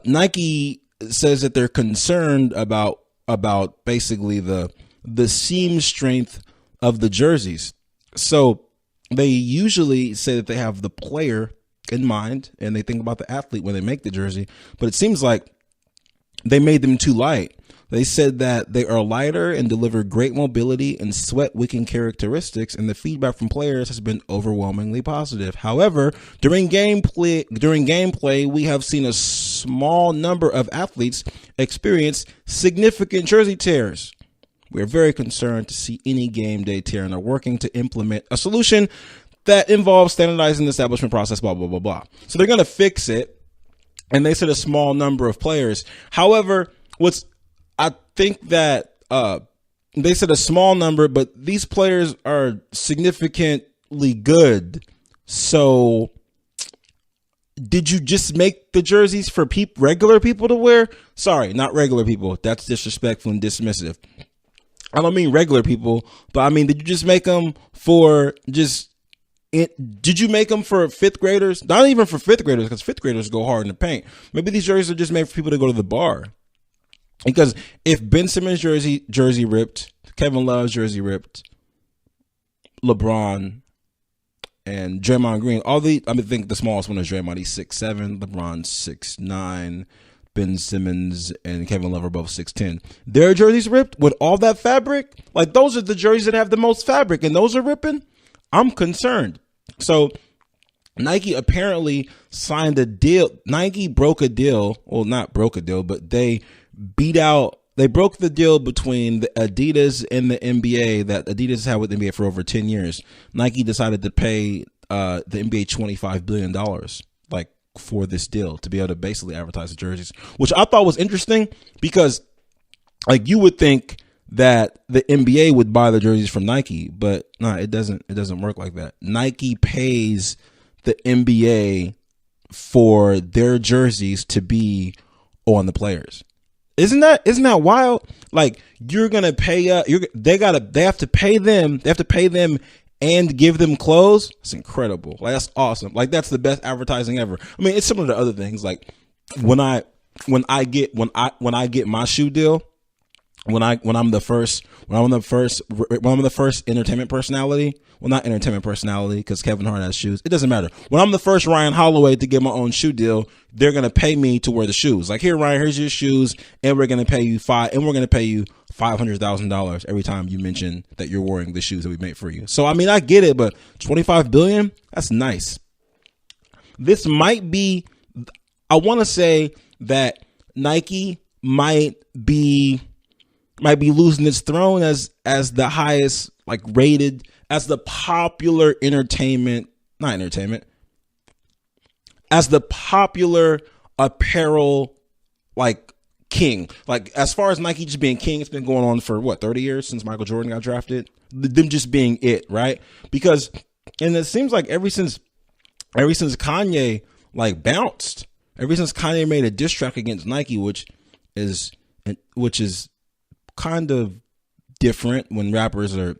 Nike says that they're concerned about basically the seam strength of the jerseys. So they usually say that they have the player in mind and they think about the athlete when they make the jersey, but it seems like they made them too light. They said that they are lighter and deliver great mobility and sweat wicking characteristics, and the feedback from players has been overwhelmingly positive. However, during gameplay, we have seen a small number of athletes experience significant jersey tears. We're very concerned to see any game day tear and are working to implement a solution that involves standardizing the establishment process, blah, blah, blah, blah. So they're going to fix it. And they said a small number of players. However, I think that they said a small number, but these players are significantly good. So did you just make the jerseys for regular people to wear? Sorry, not regular people. That's disrespectful and dismissive. I don't mean regular people, but I mean, did you just make them for did you make them for fifth graders? Not even for fifth graders, because fifth graders go hard in the paint. Maybe these jerseys are just made for people to go to the bar. Because if Ben Simmons' jersey ripped, Kevin Love's jersey ripped, LeBron and Draymond Green, I think the smallest one is Draymond. He's 6'7", LeBron's 6'9", Ben Simmons and Kevin Love are both 6'10". Their jerseys ripped with all that fabric? Like, those are the jerseys that have the most fabric, and those are ripping? I'm concerned. So Nike apparently signed a deal. Nike broke a deal. Well, not broke a deal, but they broke the deal between the Adidas and the NBA that Adidas had with the NBA for over 10 years. Nike decided to pay the NBA $25 billion like for this deal to be able to basically advertise the jerseys, which I thought was interesting because like you would think that the NBA would buy the jerseys from Nike, but no, it doesn't work like that. Nike pays the NBA for their jerseys to be on the players. Isn't that wild? Like, you're going to pay they have to pay them and give them clothes. It's incredible. Like, that's awesome. Like, that's the best advertising ever. I mean, it's similar to other things. Like when I get my shoe deal, when I'm the first entertainment personality, well, not entertainment personality because Kevin Hart has shoes. It doesn't matter. When I'm the first Ryan Holloway to get my own shoe deal, they're going to pay me to wear the shoes. Like, here, Ryan, here's your shoes. And we're going to pay you $500,000 every time you mention that you're wearing the shoes that we made for you. So, I mean, I get it, but $25 billion, that's nice. This might be, I want to say that Nike might be losing its throne as the highest, like, rated, as the popular as the popular apparel, like, king. Like, as far as Nike just being king, it's been going on for 30 years since Michael Jordan got drafted. Them just being it, right? Because, and it seems like ever since Kanye like bounced, ever since Kanye made a diss track against Nike, which is kind of different when rappers are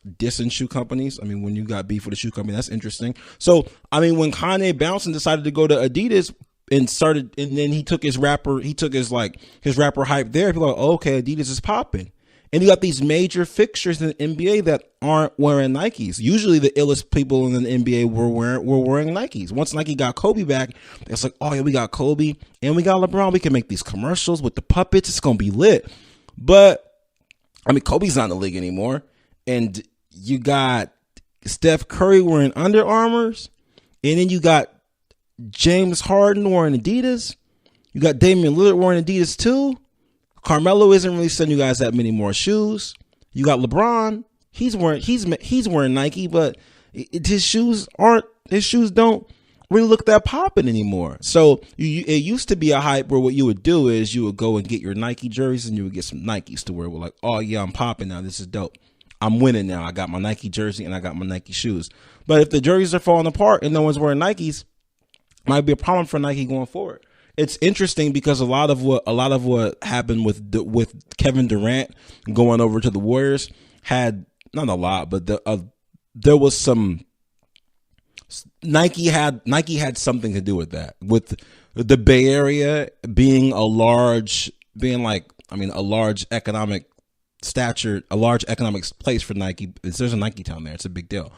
dissing shoe companies. I mean, when you got beef with a shoe company, that's interesting. So, I mean, when Kanye bounced and decided to go to Adidas and then he took his rapper hype there, people are like, oh, okay, Adidas is popping. And you got these major fixtures in the NBA that aren't wearing Nikes. Usually the illest people in the NBA were wearing Nikes. Once Nike got Kobe back, it's like, oh yeah, we got Kobe and we got LeBron. We can make these commercials with the puppets. It's going to be lit. But I mean, Kobe's not in the league anymore. And you got Steph Curry wearing Under Armours. And then you got James Harden wearing Adidas. You got Damian Lillard wearing Adidas too. Carmelo isn't really sending you guys that many more shoes. You got LeBron. He's wearing Nike, but his shoes don't really look that popping anymore. So it used to be a hype where what you would do is you would go and get your Nike jerseys and you would get some Nikes to wear. We're like, oh yeah, I'm popping now. This is dope. I'm winning now. I got my Nike jersey and I got my Nike shoes. But if the jerseys are falling apart and no one's wearing Nikes, it might be a problem for Nike going forward. It's interesting because a lot of what happened with Kevin Durant going over to the Warriors had not a lot, but there was some. Nike had something to do with that, with the Bay Area being a large economic stature, a large economic place for Nike. There's a Nike town there. It's a big deal.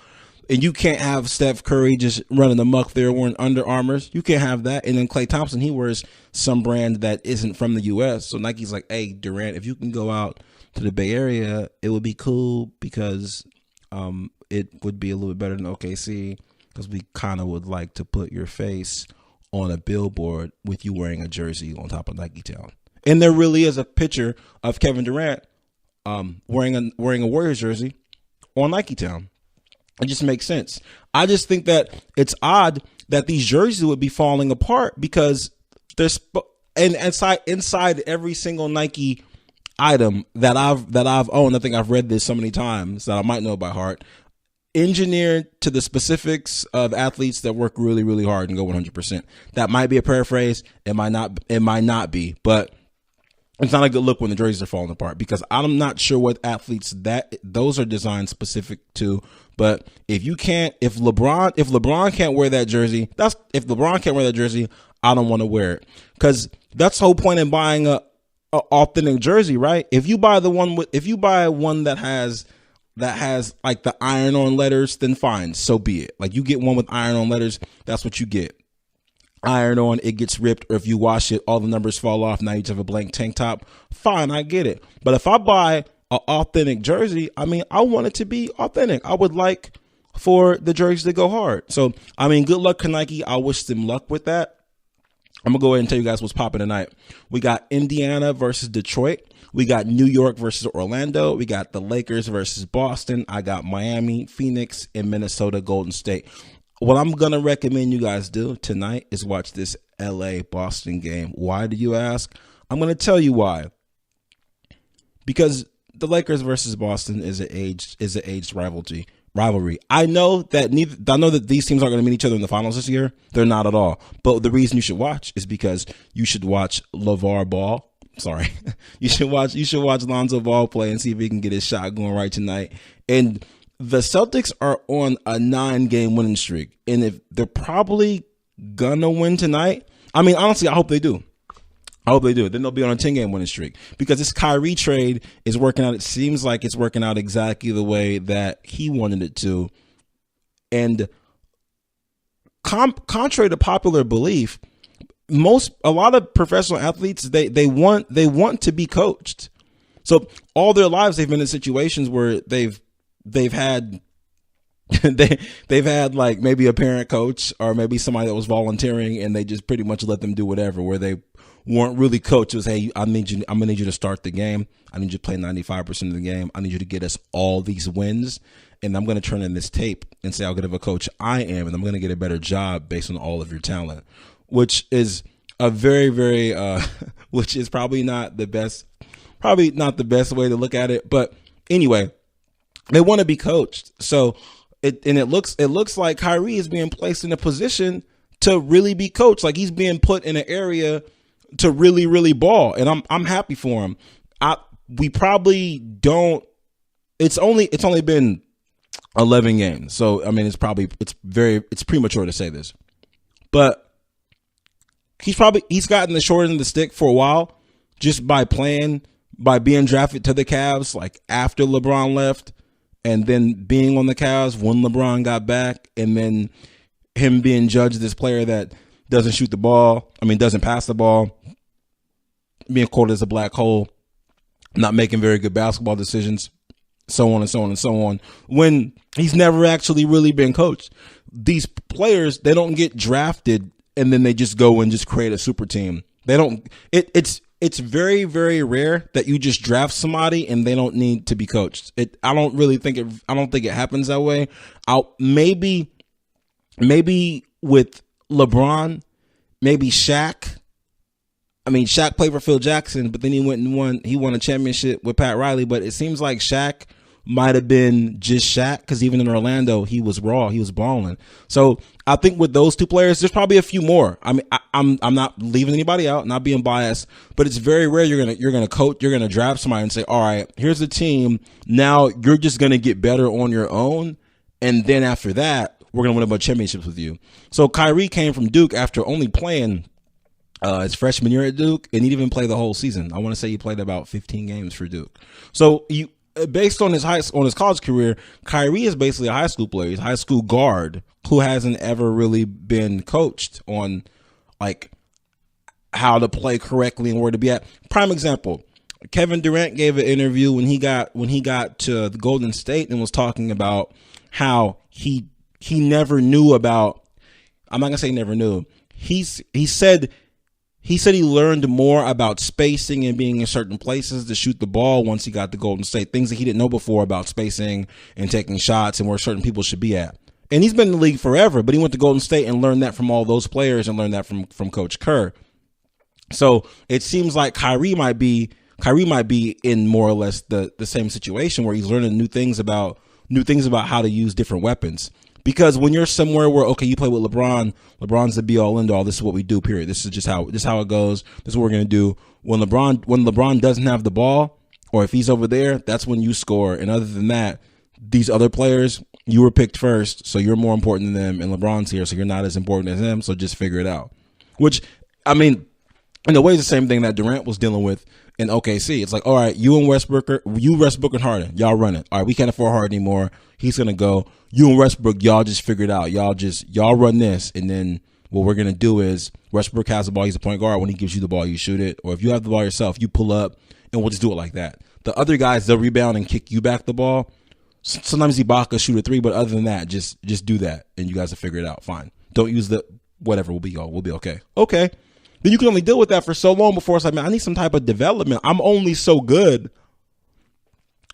And you can't have Steph Curry just running amok there wearing Under Armours. You can't have that. And then Klay Thompson, he wears some brand that isn't from the U.S. So Nike's like, hey, Durant, if you can go out to the Bay Area, it would be cool because it would be a little bit better than OKC because we kind of would like to put your face on a billboard with you wearing a jersey on top of Nike Town. And there really is a picture of Kevin Durant wearing a Warriors jersey on Nike Town. It just makes sense. I just think that it's odd that these jerseys would be falling apart because there's inside every single Nike item that I've owned. I think I've read this so many times that I might know by heart. Engineered to the specifics of athletes that work really, really hard and go 100%. That might be a paraphrase. It might not be, but it's not a good look when the jerseys are falling apart because I'm not sure what athletes those are designed specific to. But if LeBron can't wear that jersey, I don't want to wear it because that's the whole point in buying a authentic jersey, right? If you buy one that has like the iron-on letters, then fine, so be it. Like you get one with iron-on letters, that's what you get. Iron on, it gets ripped, or if you wash it, all the numbers fall off. Now you just have a blank tank top. Fine, I get it. But if I buy an authentic jersey, I mean, I want it to be authentic. I would like for the jerseys to go hard. So, I mean, good luck to Nike. I wish them luck with that. I'm going to go ahead and tell you guys what's popping tonight. We got Indiana versus Detroit. We got New York versus Orlando. We got the Lakers versus Boston. I got Miami, Phoenix, and Minnesota, Golden State. What I'm going to recommend you guys do tonight is watch this LA-Boston game. Why do you ask? I'm going to tell you why. Because the Lakers versus Boston is an aged rivalry. I know that these teams aren't going to meet each other in the finals this year. They're not at all. But the reason you should watch is because you should watch Lavar Ball. Sorry. You should watch Lonzo Ball play and see if he can get his shot going right tonight. And the Celtics are on a 9-game winning streak, and if they're probably gonna win tonight, I mean, honestly, I hope they do. Then they'll be on a 10-game winning streak because this Kyrie trade is working out. It seems like it's working out exactly the way that he wanted it to. And contrary to popular belief, a lot of professional athletes, they want to be coached. So all their lives they've been in situations where they've had like maybe a parent coach or maybe somebody that was volunteering and they just pretty much let them do whatever, where they weren't really coaches. Hey, I'm gonna need you to start the game. I need you to play 95% of the game. I need you to get us all these wins. And I'm going to turn in this tape and say how good of a coach I am. And I'm going to get a better job based on all of your talent, which is a very, very, which is probably not the best way to look at it. But anyway, they want to be coached. So it looks like Kyrie is being placed in a position to really be coached. Like he's being put in an area to really, really ball. And I'm happy for him. We probably don't, it's only been 11 games. So, I mean, it's premature to say this, but he's gotten the short end of the stick for a while just by playing by being drafted to the Cavs, like after LeBron left, and then being on the Cavs when LeBron got back, and then him being judged this player that doesn't shoot the ball, doesn't pass the ball, being quoted as a black hole, not making very good basketball decisions, so on and so on and so on, when he's never actually really been coached. These players, they don't get drafted and then they just go and just create a super team. They don't, it's very, very rare that you just draft somebody and they don't need to be coached. I don't think it happens that way. Maybe with LeBron, maybe Shaq. Shaq played for Phil Jackson, but then he went and won a championship with Pat Riley. But it seems like Shaq might have been just Shaq, because even in Orlando, he was raw, he was balling. So I think with those two players, there's probably a few more. I'm not leaving anybody out, not being biased, but it's very rare you're gonna coach, you're gonna draft somebody and say, all right, here's the team. Now you're just gonna get better on your own, and then after that, we're gonna win a bunch of championships with you. So Kyrie came from Duke after only playing his freshman year at Duke, and he didn't even play the whole season. I want to say he played about 15 games for Duke. So based on his college career, Kyrie is basically a high school player. He's a high school guard who hasn't ever really been coached on like how to play correctly and where to be at. Prime example, Kevin Durant gave an interview when he got to the Golden State and was talking about how he never knew about. I'm not gonna say never knew. He said he learned more about spacing and being in certain places to shoot the ball once he got to Golden State. Things that he didn't know before about spacing and taking shots and where certain people should be at. And he's been in the league forever, but he went to Golden State and learned that from all those players and learned that from Coach Kerr. So it seems like Kyrie might be in more or less the same situation where he's learning new things about how to use different weapons. Because when you're somewhere where, okay, you play with LeBron, LeBron's the be all end all. This is what we do, period. This is how it goes. This is what we're going to do. When LeBron doesn't have the ball, or if he's over there, that's when you score. And other than that, these other players, you were picked first, so you're more important than them. And LeBron's here, so you're not as important as them. So just figure it out. Which, in a way, is the same thing that Durant was dealing with in OKC. It's like, all right, you Westbrook and Harden, y'all run it. All right, we can't afford Harden anymore. He's going to go. You and Westbrook, y'all just figure it out. Y'all run this. And then what we're going to do is Westbrook has the ball. He's a point guard. When he gives you the ball, you shoot it. Or if you have the ball yourself, you pull up, and we'll just do it like that. The other guys, they'll rebound and kick you back the ball. Sometimes Ibaka shoot a three, but other than that, just do that. And you guys will figure it out. Fine. Don't use the whatever. We'll be okay. Okay. Then you can only deal with that for so long before it's like, man, I need some type of development. I'm only so good.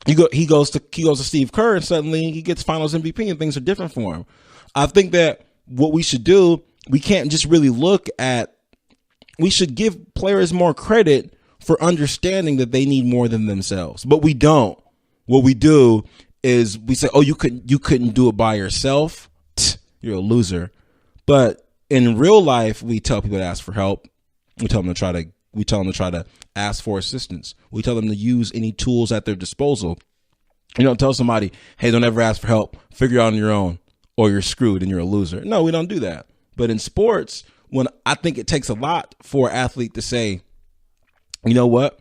He goes to Steve Kerr, and suddenly he gets Finals MVP, and things are different for him. I think that what we should do, we can't just really we should give players more credit for understanding that they need more than themselves, but we don't. What we do is we say, oh, you couldn't do it by yourself. You're a loser. But in real life, we tell people to ask for help. We tell them to try to ask for assistance. We tell them to use any tools at their disposal. You don't tell somebody, hey, don't ever ask for help. Figure it out on your own, or you're screwed and you're a loser. No, we don't do that. But in sports, when I think it takes a lot for an athlete to say, you know what,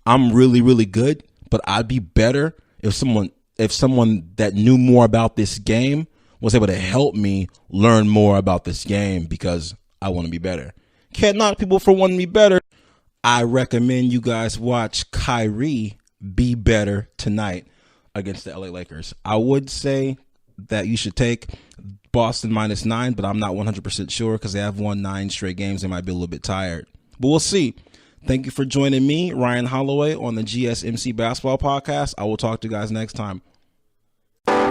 I'm really, really good, but I'd be better if someone that knew more about this game was able to help me learn more about this game because I want to be better. Can't knock people for wanting to be better. I recommend you guys watch Kyrie be better tonight against the LA Lakers. I would say that you should take Boston -9, but I'm not 100% sure because they have won 9 straight games. They might be a little bit tired, but we'll see. Thank you for joining me, Ryan Holloway, on the GSMC Basketball Podcast. I will talk to you guys next time.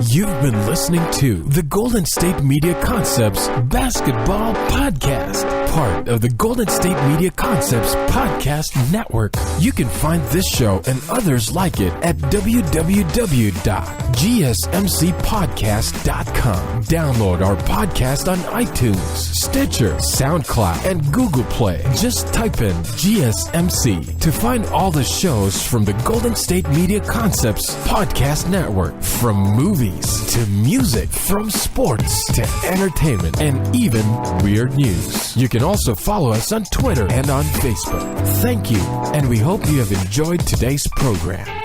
You've been listening to the Golden State Media Concepts Basketball Podcast, part of the Golden State Media Concepts Podcast Network. You can find this show and others like it at www.GSMC.com. GSMCpodcast.com. Download our podcast on iTunes, Stitcher, SoundCloud, and Google Play. Just type in GSMC to find all the shows from the Golden State Media Concepts Podcast Network. From movies to music, from sports to entertainment, and even weird news. You can also follow us on Twitter and on Facebook. Thank you, and we hope you have enjoyed today's program.